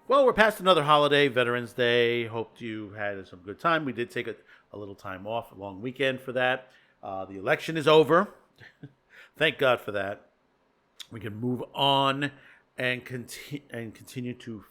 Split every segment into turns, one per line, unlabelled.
Well, we're past another holiday, Veterans Day. Hope you had some good time. We did take a little time off, a long weekend for that. The election is over. Thank God for that. We can move on and continue to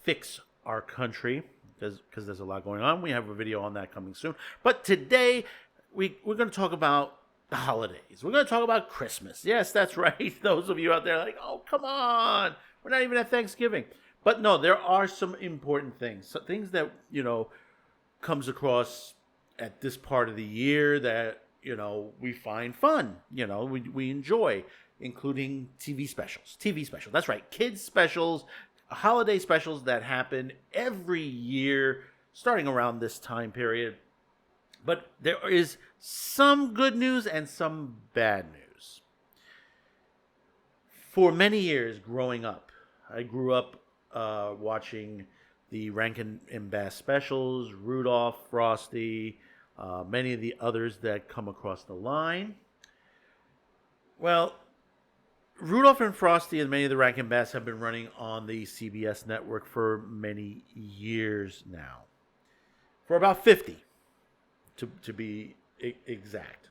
fix our country because there's a lot going on. We have a video on that coming soon. But today, we're going to talk about the holidays. We're going to talk about Christmas. Yes, that's right. Those of you out there are like, oh, come on. We're not even at Thanksgiving. But no, there are some important things. So things that, comes across at this part of the year that, we find fun, we enjoy, including TV specials. TV specials, that's right. Kids specials, holiday specials that happen every year starting around this time period. But there is some good news and some bad news. For many years growing up, I grew up watching the Rankin and Bass specials, Rudolph, Frosty, many of the others that come across the line. Well, Rudolph and Frosty and many of the Rankin Bass have been running on the CBS network for many years now. For about 50, to be exact.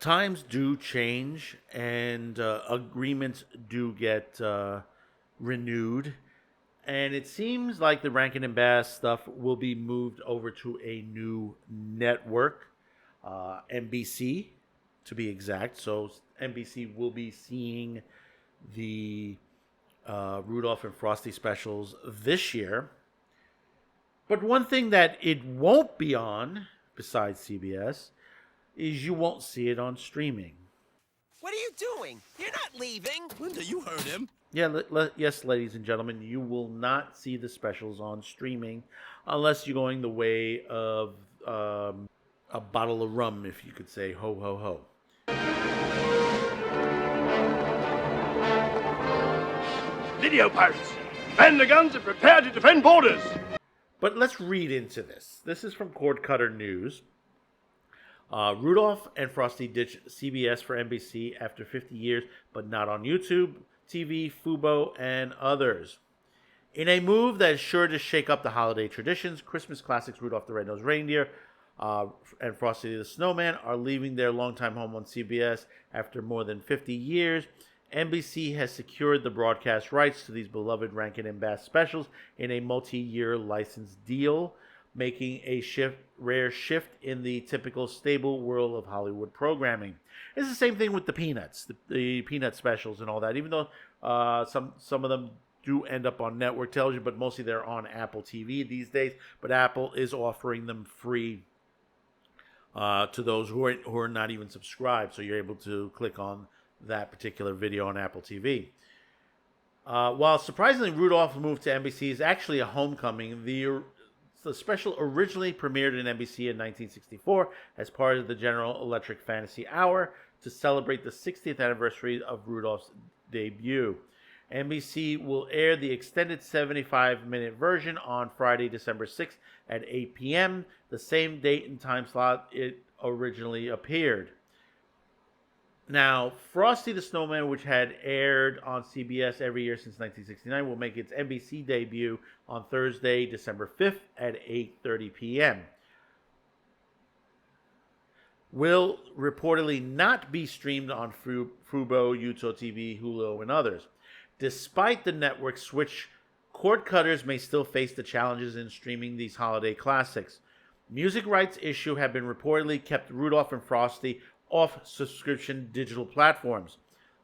Times do change and agreements do get renewed. And it seems like the Rankin and Bass stuff will be moved over to a new network, NBC to be exact. So NBC will be seeing the Rudolph and Frosty specials this year. But one thing that it won't be on, besides CBS, is you won't see it on streaming.
What are you doing? You're not leaving.
Linda, you heard him.
Yeah, yes, ladies and gentlemen, you will not see the specials on streaming unless you're going the way of a bottle of rum, if you could say ho, ho, ho.
Video pirates! Man the guns and prepare to defend borders!
But let's read into this. This is from Cord Cutter News. Rudolph and Frosty ditched CBS for NBC after 50 years, but not on YouTube, TV, Fubo, and others. In a move that is sure to shake up the holiday traditions, Christmas classics Rudolph the Red-Nosed Reindeer and Frosty the Snowman are leaving their longtime home on CBS after more than 50 years. NBC has secured the broadcast rights to these beloved Rankin and Bass specials in a multi-year license deal, making a rare shift in the typical stable world of Hollywood programming. It's the same thing with the Peanuts, the Peanut specials and all that. Even though some of them do end up on network television, but mostly they're on Apple TV these days. But Apple is offering them free to those who are not even subscribed. So you're able to click on that particular video on Apple TV. While surprisingly, Rudolph moved to NBC is actually a homecoming. The special originally premiered in NBC in 1964 as part of the General Electric Fantasy Hour to celebrate the 60th anniversary of Rudolph's debut. NBC will air the extended 75-minute version on Friday, December 6th at 8 p.m., the same date and time slot it originally appeared. Now, Frosty the Snowman, which had aired on CBS every year since 1969, will make its NBC debut on Thursday, December 5th at 8:30 p.m. Will reportedly not be streamed on Fubo, YouTube TV, Hulu, and others. Despite the network switch, cord cutters may still face the challenges in streaming these holiday classics. Music rights issue have been reportedly kept Rudolph and Frosty off subscription digital platforms,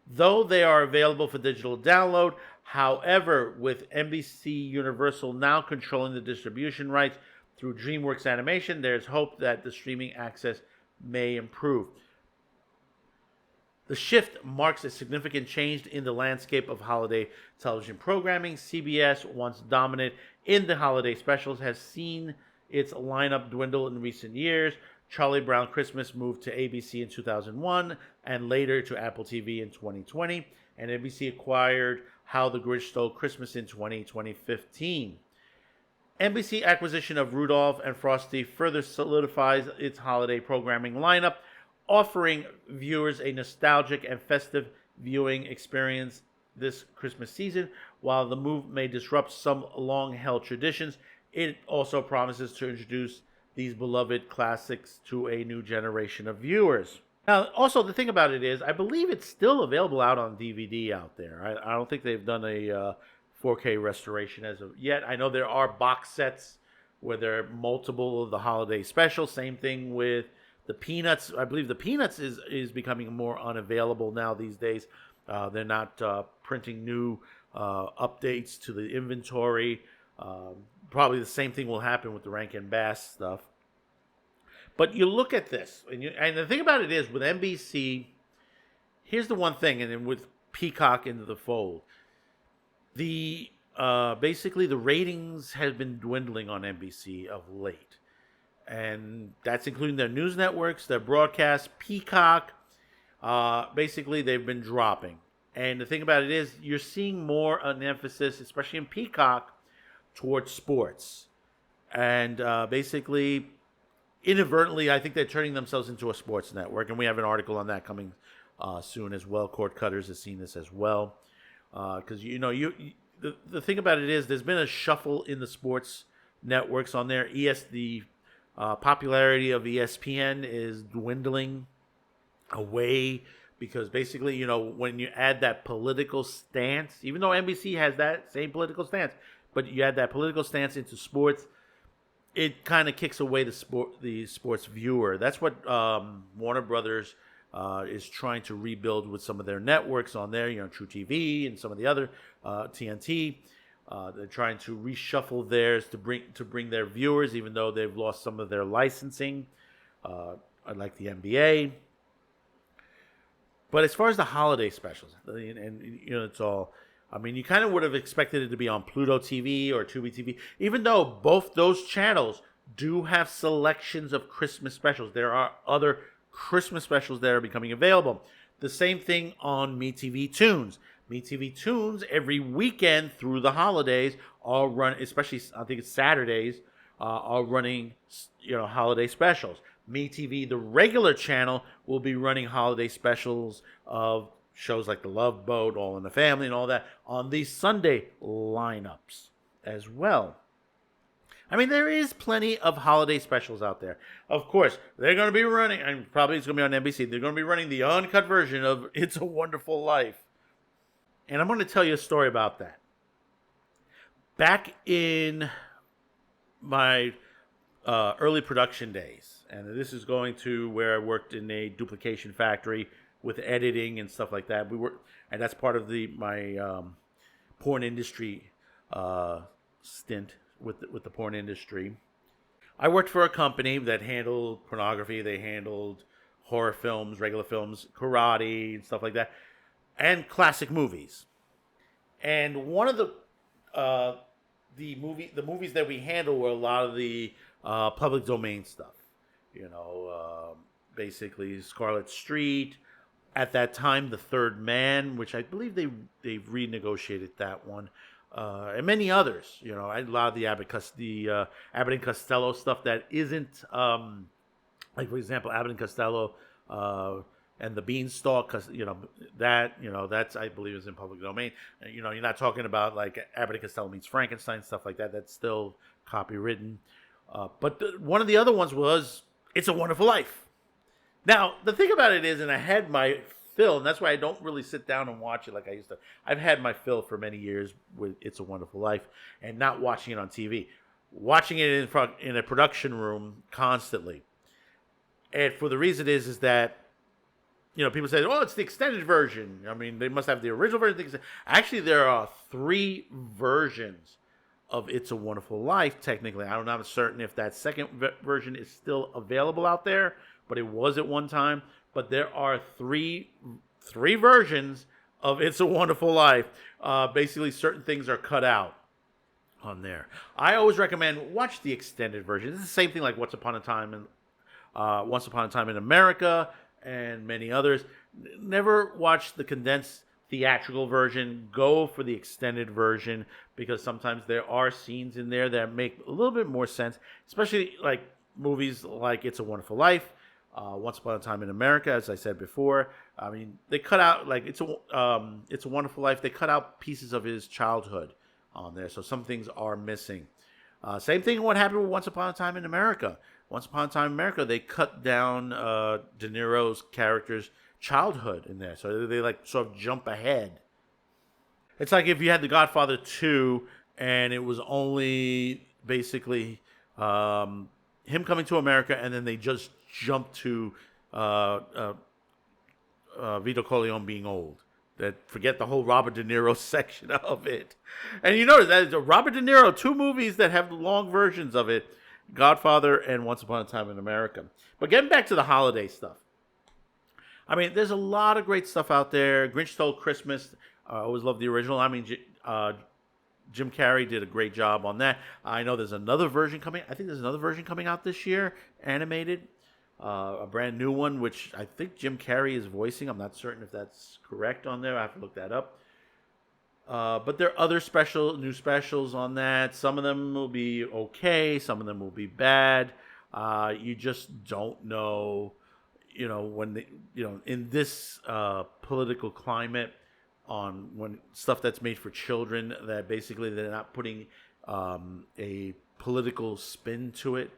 though they are available for digital download. However, with NBC Universal now controlling the distribution rights through DreamWorks Animation, there's hope that the streaming access may improve. The shift marks a significant change in the landscape of holiday television programming. CBS, once dominant in the holiday specials, has seen its lineup dwindle in recent years. Charlie Brown Christmas moved to ABC in 2001 and later to Apple TV in 2020, and NBC acquired How the Grinch Stole Christmas in 2015. NBC acquisition of Rudolph and Frosty further solidifies its holiday programming lineup, offering viewers a nostalgic and festive viewing experience this Christmas season. While the move may disrupt some long-held traditions, it also promises to introduce these beloved classics to a new generation of viewers. Now, also, the thing about it is, I believe it's still available out on DVD out there. I don't think they've done a 4K restoration as of yet. I know there are box sets where there are multiple of the holiday specials. Same thing with the Peanuts. I believe the Peanuts is becoming more unavailable now these days. They're not printing new updates to the inventory. Probably the same thing will happen with the Rankin Bass stuff. But you look at this, and the thing about it is, with NBC, here's the one thing, and then with Peacock into the fold, the basically the ratings have been dwindling on NBC of late, and that's including their news networks, their broadcast. Peacock, basically they've been dropping, and the thing about it is, you're seeing more an emphasis, especially in Peacock, towards sports, and basically, inadvertently, I think they're turning themselves into a sports network, and we have an article on that coming soon as well. Cord Cutters has seen this as well, because the thing about it is, there's been a shuffle in the sports networks on there. The popularity of ESPN is dwindling away because basically, when you add that political stance, even though NBC has that same political stance, but you add that political stance into sports, it kind of kicks away the sports viewer. That's what Warner Brothers is trying to rebuild with some of their networks on there. True TV and some of the other TNT. They're trying to reshuffle theirs to bring their viewers, even though they've lost some of their licensing, like the NBA. But as far as the holiday specials, and it's all. I mean, you kind of would have expected it to be on Pluto TV or Tubi TV, even though both those channels do have selections of Christmas specials. There are other Christmas specials that are becoming available. The same thing on MeTV Tunes. MeTV Tunes, every weekend through the holidays, are run, especially I think it's Saturdays, are running holiday specials. MeTV, the regular channel, will be running holiday specials of shows like The Love Boat, All in the Family, and all that on these Sunday lineups as well. I mean, there is plenty of holiday specials out there. Of course, they're going to be running, and probably it's going to be on NBC, they're going to be running the uncut version of It's a Wonderful Life. And I'm going to tell you a story about that. Back in my early production days, and this is going to where I worked in a duplication factory with editing and stuff like that. And that's part of my porn industry stint with the porn industry. I worked for a company that handled pornography. They handled horror films, regular films, karate, and stuff like that, and classic movies. And one of the movies that we handled were a lot of the public domain stuff. Basically Scarlet Street. At that time, The Third Man, which I believe they've renegotiated that one, and many others. A lot of the Abbott and Costello stuff that isn't, like for example, Abbott and Costello and the Beanstalk, because that's I believe is in public domain. You're not talking about like Abbott and Costello meets Frankenstein, stuff like that. That's still copywritten. But one of the other ones was It's a Wonderful Life. Now, the thing about it is, and I had my fill, and that's why I don't really sit down and watch it like I used to. I've had my fill for many years with It's a Wonderful Life, and not watching it on TV. Watching it in a production room constantly. And for the reason is that, people say, oh, it's the extended version. I mean, they must have the original version. Actually, there are 3 versions of It's a Wonderful Life, technically. I'm not certain if that second version is still available out there, but it was at one time. But there are three versions of It's a Wonderful Life. Basically, certain things are cut out on there. I always recommend watch the extended version. It's the same thing like Once Upon a Time in America and many others. Never watch the condensed theatrical version. Go for the extended version because sometimes there are scenes in there that make a little bit more sense, especially like movies like It's a Wonderful Life, Once Upon a Time in America, as I said before. I mean, they cut out like It's a Wonderful Life. They cut out pieces of his childhood on there, so some things are missing. Same thing. What happened with Once Upon a Time in America? Once Upon a Time in America, they cut down De Niro's character's childhood in there, so they like sort of jump ahead. It's like if you had The Godfather 2 and it was only basically him coming to America, and then they just jumped to Vito Corleone being old. That forget the whole Robert De Niro section of it. And you notice that Robert De Niro, 2 movies that have long versions of it, Godfather and Once Upon a Time in America. But getting back to the holiday stuff. I mean, there's a lot of great stuff out there. Grinch Stole Christmas. I always loved the original. I mean, Jim Carrey did a great job on that. I know there's another version coming. I think there's another version coming out this year, animated. A brand new one, which I think Jim Carrey is voicing. I'm not certain if that's correct on there. I have to look that up. But there are other new specials on that. Some of them will be okay. Some of them will be bad. You just don't know, when in this political climate, on when stuff that's made for children, that basically they're not putting a political spin to it.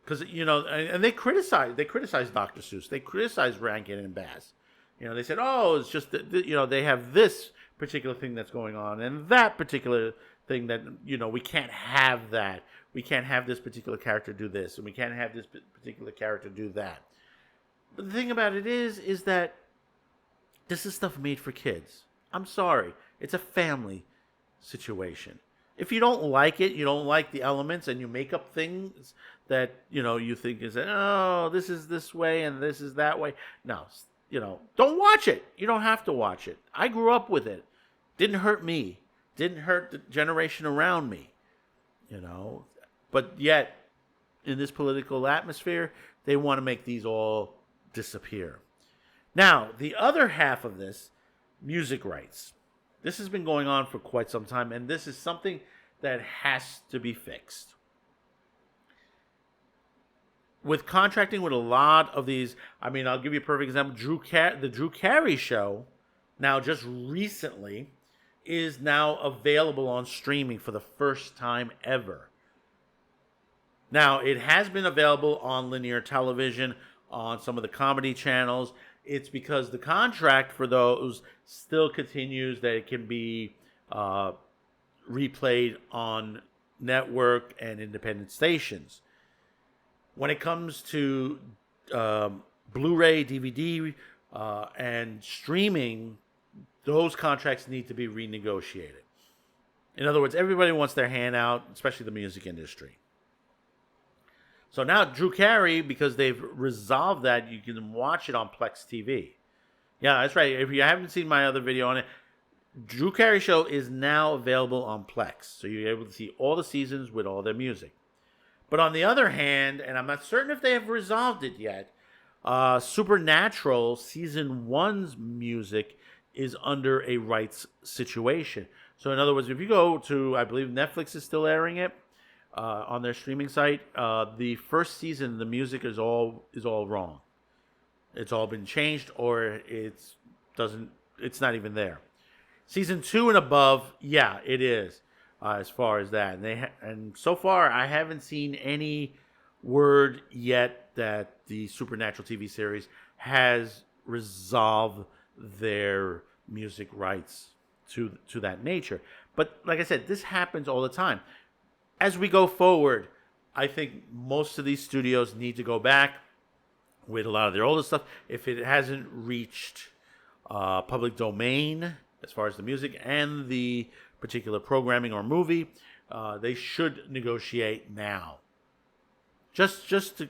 Because, and they criticize Dr. Seuss. They criticize Rankin and Bass. They said, oh, it's just that, they have this particular thing that's going on and that particular thing that, we can't have that. We can't have this particular character do this, and we can't have this particular character do that. But the thing about it is that this is stuff made for kids. I'm sorry. It's a family situation. If you don't like it, you don't like the elements, and you make up things that, you think is, oh, this is this way and this is that way. No, don't watch it. You don't have to watch it. I grew up with it. Didn't hurt me. Didn't hurt the generation around me. But yet, in this political atmosphere, they want to make these all disappear. Now, the other half of this, music rights. This has been going on for quite some time, and this is something that has to be fixed. With contracting with a lot of these, I mean, I'll give you a perfect example. The Drew Carey Show, now just recently, is now available on streaming for the first time ever. Now, it has been available on linear television, on some of the comedy channels. It's because the contract for those still continues that it can be replayed on network and independent stations. When it comes to Blu-ray, DVD, and streaming, those contracts need to be renegotiated. In other words, everybody wants their hand out, especially the music industry. So now Drew Carey, because they've resolved that, you can watch it on Plex TV. Yeah, that's right. If you haven't seen my other video on it, Drew Carey Show is now available on Plex. So you're able to see all the seasons with all their music. But on the other hand, and I'm not certain if they have resolved it yet, Supernatural Season 1's music is under a rights situation. So in other words, if you go to, I believe Netflix is still airing it on their streaming site, the first season, the music is all wrong. It's all been changed, or it's not even there. Season 2 and above, yeah, it is. As far as that, and so far I haven't seen any word yet that the Supernatural TV series has resolved their music rights to that nature. But like I said, this happens all the time. As we go forward, I think most of these studios need to go back with a lot of their older stuff. If it hasn't reached public domain as far as the music and the particular programming or movie, they should negotiate now. Just to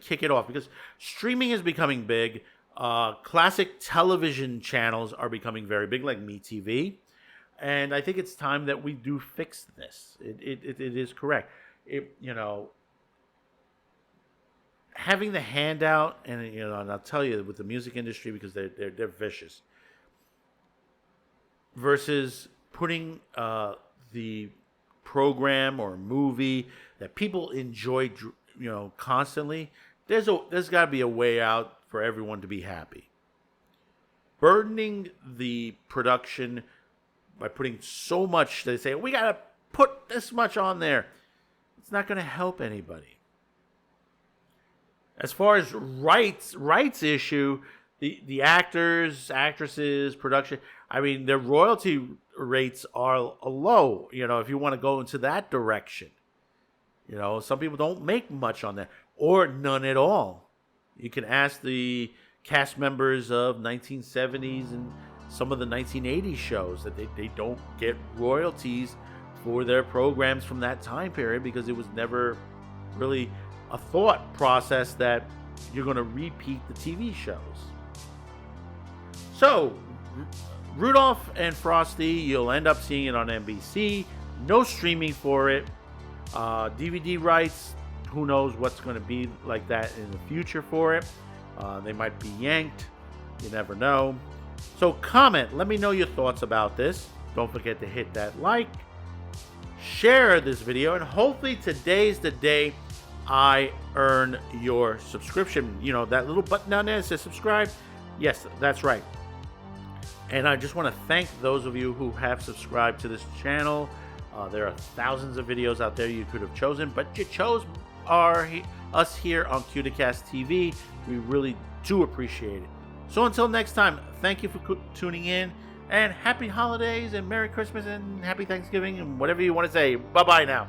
kick it off, because streaming is becoming big. Classic television channels are becoming very big, like MeTV, and I think it's time that we do fix this. It is correct. Having the handout, and and I'll tell you with the music industry, because they're vicious, versus putting the program or movie that people enjoy, constantly, there's got to be a way out for everyone to be happy. Burdening the production by putting so much, they say, we got to put this much on there. It's not going to help anybody. As far as rights issue, the actors, actresses, production, I mean, their royalty rates are low, if you want to go into that direction. Some people don't make much on that, or none at all. You can ask the cast members of 1970s and some of the 1980s shows that they don't get royalties for their programs from that time period because it was never really a thought process that you're going to repeat the TV shows. So, Rudolph and Frosty, you'll end up seeing it on NBC. No streaming for it. DVD rights, who knows what's going to be like that in the future for it. They might be yanked. You never know. So comment. Let me know your thoughts about this. Don't forget to hit that like. Share this video. And hopefully today's the day I earn your subscription. That little button down there that says subscribe. Yes, that's right. And I just want to thank those of you who have subscribed to this channel. There are thousands of videos out there you could have chosen, but you chose us here on CuteCast TV. We really do appreciate it. So until next time, thank you for tuning in, and happy holidays and Merry Christmas and Happy Thanksgiving and whatever you want to say. Bye-bye now.